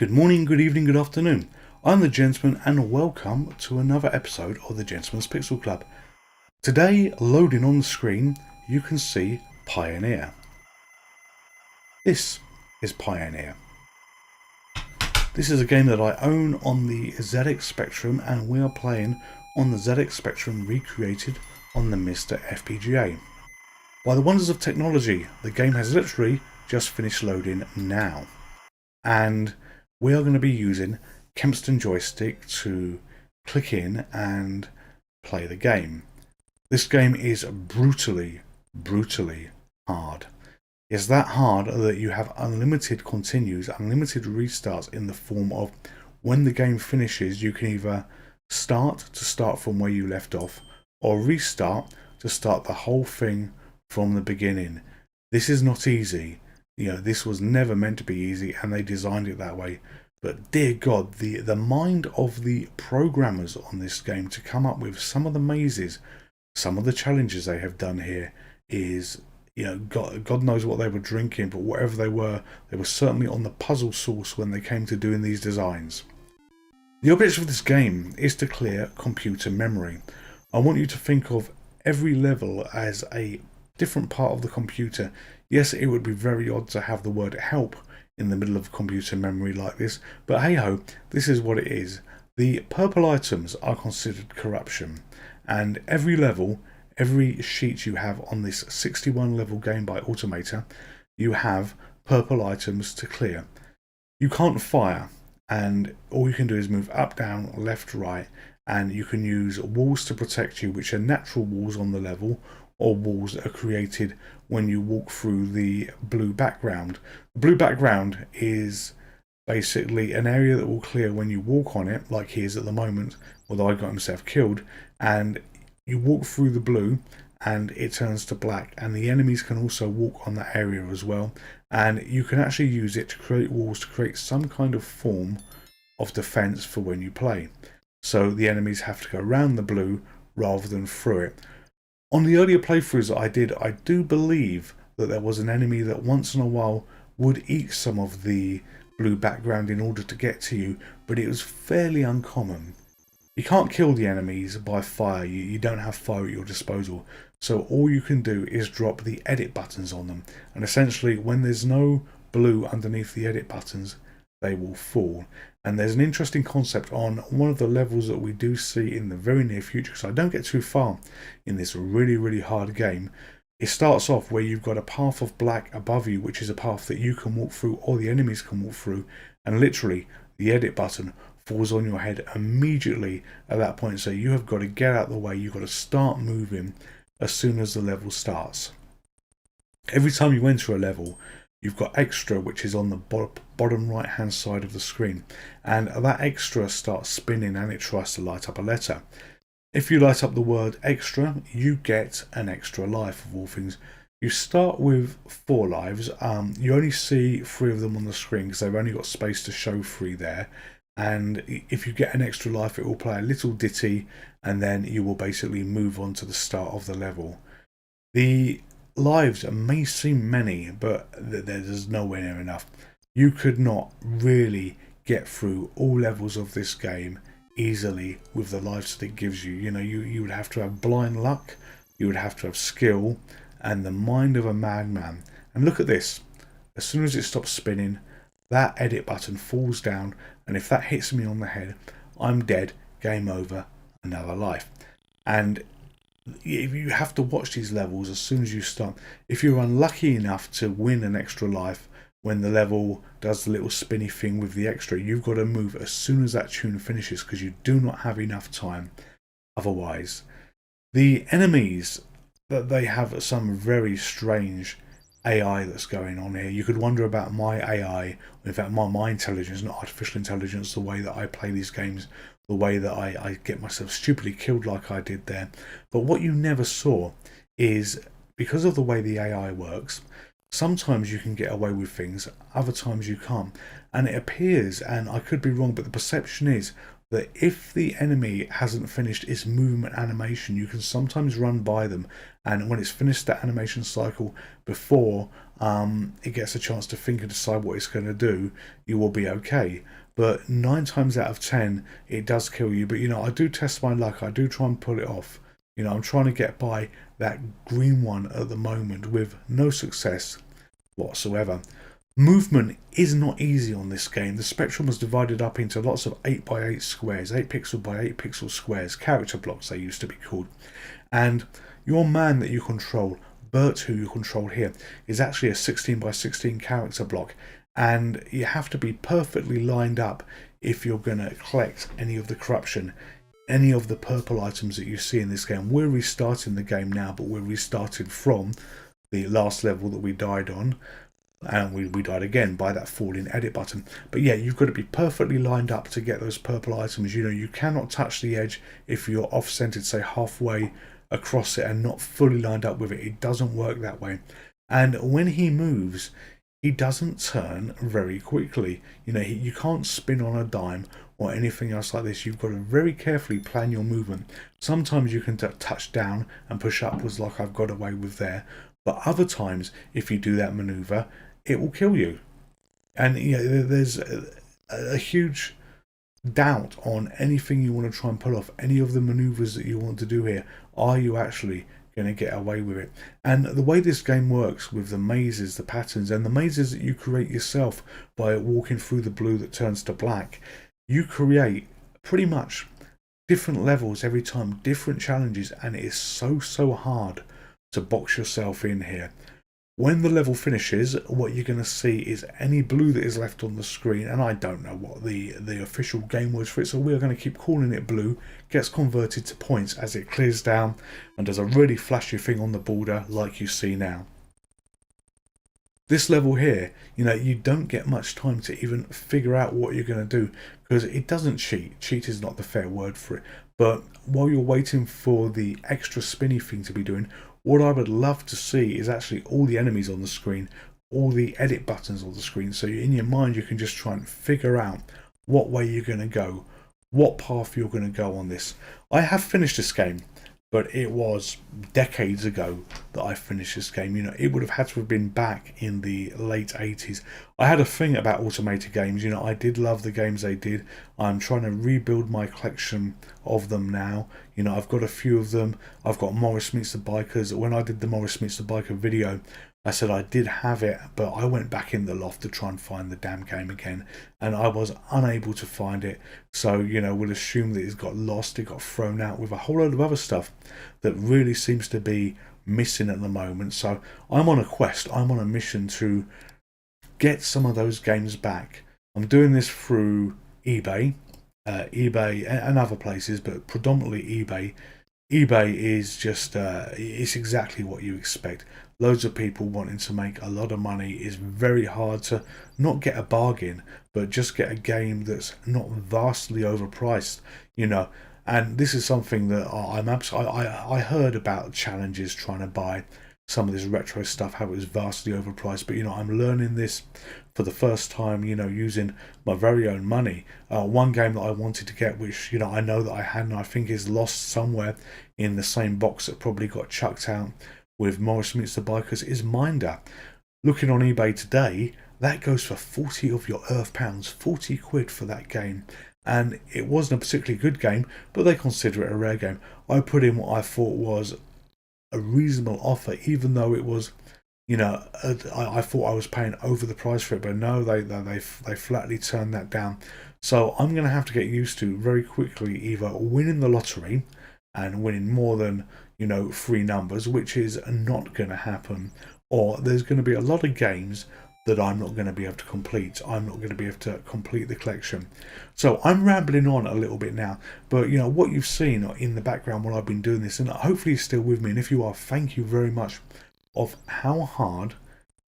Good morning, good evening, good afternoon. I'm the Gentleman and welcome to another episode of the Gentleman's Pixel Club. Today, loading on the screen, you can see Pioneer. This is Pioneer. This is a game that I own on the ZX Spectrum, and we are playing on the ZX Spectrum recreated on the MiSTer FPGA. By the wonders of technology, the game has literally just finished loading now. And we are going to be using Kempston joystick to click in and play the game. This game is brutally hard. It's that hard that you have unlimited continues, unlimited restarts in the form of when the game finishes, you can either start from where you left off or restart to start the whole thing from the beginning. This is not easy. You know, this was never meant to be easy, and they designed it that way. But dear God, the mind of the programmers on this game to come up with some of the mazes, some of the challenges they have done here is, you know, God knows what they were drinking, but whatever they were certainly on the puzzle sauce when they came to doing these designs. The objective of this game is to clear computer memory. I want you to think of every level as a different part of the computer. Yes, it would be very odd to have the word help in the middle of computer memory like this, but hey ho, this is what it is. The purple items are considered corruption, and every level, every sheet you have on this 61 level game by Automator, you have purple items to clear. You can't fire, and all you can do is move up, down, left, right, and you can use walls to protect you, which are natural walls on the level, or walls that are created when you walk through the blue background. The blue background is basically an area that will clear when you walk on it, like he is at the moment, although I got himself killed, and you walk through the blue and it turns to black, and the enemies can also walk on that area as well, and you can actually use it to create walls to create some kind of form of defense for when you play. So the enemies have to go around the blue rather than through it. On the earlier playthroughs that I did, I do believe that there was an enemy that once in a while would eat some of the blue background in order to get to you, but it was fairly uncommon. You can't kill the enemies by fire, you don't have fire at your disposal, so all you can do is drop the edit buttons on them, and essentially when there's no blue underneath the edit buttons, they will fall. And there's an interesting concept on one of the levels that we do see in the very near future, so I don't get too far in this really hard game. It starts off where you've got a path of black above you, which is a path that you can walk through or the enemies can walk through, and literally the edit button falls on your head immediately at that point, so you have got to get out of the way, you've got to start moving as soon as the level starts. Every time you enter a level, you've got extra, which is on the bottom right hand side of the screen, and that extra starts spinning and it tries to light up a letter. If you light up the word extra, you get an extra life of all things. You start with 4 lives. You only see 3 of them on the screen because they've only got space to show 3 there, and if you get an extra life it will play a little ditty and then you will basically move on to the start of the level. The lives may seem many, but there's nowhere near enough. You could not really get through all levels of this game easily with the lives that it gives you. You know, you would have to have blind luck, you would have to have skill, and the mind of a madman. And look at this. As soon as it stops spinning, that edit button falls down, and if that hits me on the head, I'm dead, game over, another life. And you have to watch these levels as soon as you start. If you're unlucky enough to win an extra life when the level does the little spinny thing with the extra, you've got to move as soon as that tune finishes because you do not have enough time otherwise. The enemies, that they have some very strange AI that's going on here. You could wonder about my AI, in fact my intelligence, not artificial intelligence, the way that I play these games, the way that I get myself stupidly killed like I did there. But what you never saw is, because of the way the AI works, sometimes you can get away with things, other times you can't. And it appears, and I could be wrong, but the perception is that if the enemy hasn't finished its movement animation, you can sometimes run by them, and when it's finished that animation cycle before it gets a chance to think and decide what it's going to do, you will be okay. But 9 times out of 10 it does kill you. But I do test my luck. I do try and pull it off. I'm trying to get by that green one at the moment with no success whatsoever. Movement is not easy on this game. The spectrum was divided up into lots of 8x8 squares, 8 pixel by 8 pixel squares, character blocks they used to be called. And your man that you control, Bert, who you control here, is actually a 16 by 16 character block, and you have to be perfectly lined up if you're going to collect any of the corruption, any of the purple items that you see in this game. We're restarting the game now, but we're restarted from the last level that we died on, and we died again by that falling edit button. But yeah, you've got to be perfectly lined up to get those purple items. You cannot touch the edge if you're off-centered, say halfway across it, and not fully lined up with it. It doesn't work that way. And when he moves, he doesn't turn very quickly. You can't spin on a dime or anything else like this. You've got to very carefully plan your movement. Sometimes you can touch down and push upwards like I've got away with there, but other times if you do that maneuver, it will kill you. And there's a huge doubt on anything you want to try and pull off, any of the maneuvers that you want to do here. Are you actually going to get away with it? And the way this game works with the mazes, the patterns, and the mazes that you create yourself by walking through the blue that turns to black, you create pretty much different levels every time, different challenges, and it is so hard to box yourself in here. When the level finishes, what you're going to see is any blue that is left on the screen, and I don't know what the official game words for it, so we're going to keep calling it blue, gets converted to points as it clears down and does a really flashy thing on the border like you see now. This level here, you don't get much time to even figure out what you're going to do, because it doesn't cheat. Cheat is not the fair word for it. But while you're waiting for the extra spinny thing to be doing, what I would love to see is actually all the enemies on the screen, all the edit buttons on the screen, so in your mind you can just try and figure out what way you're going to go, what path you're going to go on this. I have finished this game, but it was decades ago that I finished this game. It would have had to have been back in the late 80s. I had a thing about automated games. I did love the games they did. I'm trying to rebuild my collection of them now. I've got a few of them. I've got Morris Meets the Bikers. When I did the Morris Meets the Biker video, I said I did have it, but I went back in the loft to try and find the damn game again, and I was unable to find it. So, we'll assume that it's got lost, it got thrown out with a whole load of other stuff that really seems to be missing at the moment. So I'm on a quest, I'm on a mission to get some of those games back. I'm doing this through eBay, eBay and other places, but predominantly eBay. eBay is just, it's exactly what you expect. Loads of people wanting to make a lot of money. It's very hard to not get a bargain, but just get a game that's not vastly overpriced, And this is something that I heard about challenges trying to buy some of this retro stuff, how it was vastly overpriced. But I'm learning this for the first time, using my very own money. One game that I wanted to get, which I know that I had and I think is lost somewhere in the same box that probably got chucked out with Morris Meets the Bikers, is MiSTer. Looking on eBay today, that goes for 40 of your Earth pounds, 40 quid for that game. And it wasn't a particularly good game, but they consider it a rare game. I put in what I thought was a reasonable offer, even though it was, I thought I was paying over the price for it, but no, they flatly turned that down. So I'm going to have to get used to very quickly either winning the lottery and winning more than 3 numbers, which is not going to happen, or there's going to be a lot of games that I'm not going to be able to complete. I'm not going to be able to complete the collection. So I'm rambling on a little bit now, but what you've seen in the background while I've been doing this, and hopefully you're still with me, and if you are, thank you very much, of how hard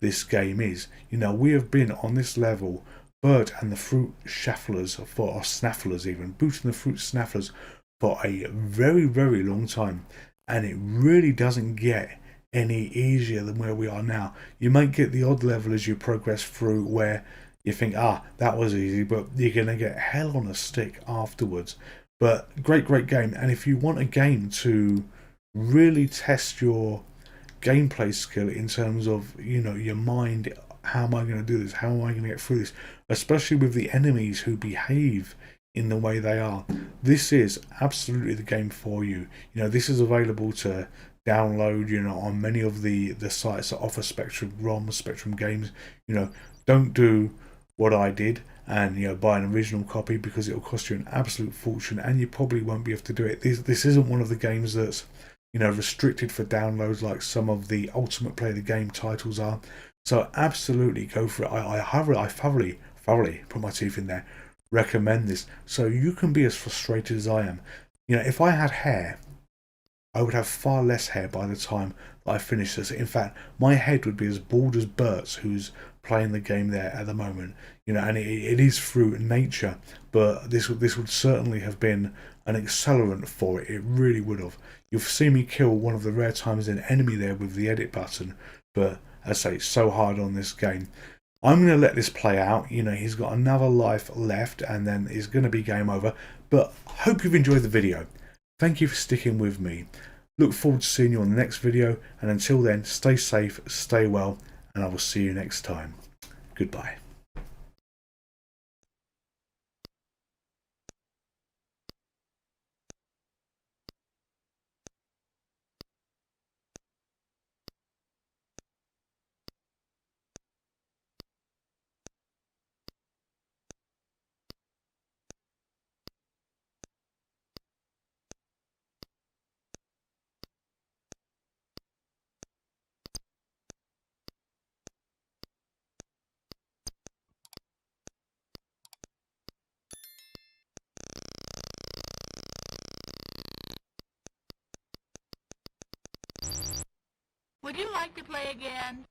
this game is. We have been on this level, Bert and the Fruit Shufflers, or Snafflers even, Boot and the Fruit Snafflers, for a very, very long time, and it really doesn't get any easier than where we are now. You might get the odd level as you progress through where you think, ah, that was easy, but you're going to get hell on a stick afterwards. But great game. And if you want a game to really test your gameplay skill in terms of, you know, your mind, how am I going to do this? How am I going to get through this? Especially with the enemies who behave in the way they are. This is absolutely the game for you. You know, this is available to download, you know, on many of the sites that offer Spectrum ROM, Spectrum games. You know, don't do what I did and, you know, buy an original copy, because it'll cost you an absolute fortune and you probably won't be able to do it. This isn't one of the games that's, you know, restricted for downloads like some of the Ultimate Play the Game titles are. So absolutely go for it. I thoroughly put my teeth in there. Recommend this so you can be as frustrated as I am. You know, if I had hair, I would have far less hair by the time that I finish this. In fact, my head would be as bald as Bert's, who's playing the game there at the moment. You know, and it is through nature, but this would certainly have been an accelerant for it. It really would have. You've seen me kill one of the rare times an enemy there with the edit button, but as I say, it's so hard on this game. I'm going to let this play out. You know, he's got another life left and then it's going to be game over. But hope you've enjoyed the video. Thank you for sticking with me. Look forward to seeing you on the next video. And until then, stay safe, stay well, and I will see you next time. Goodbye. Would you like to play again?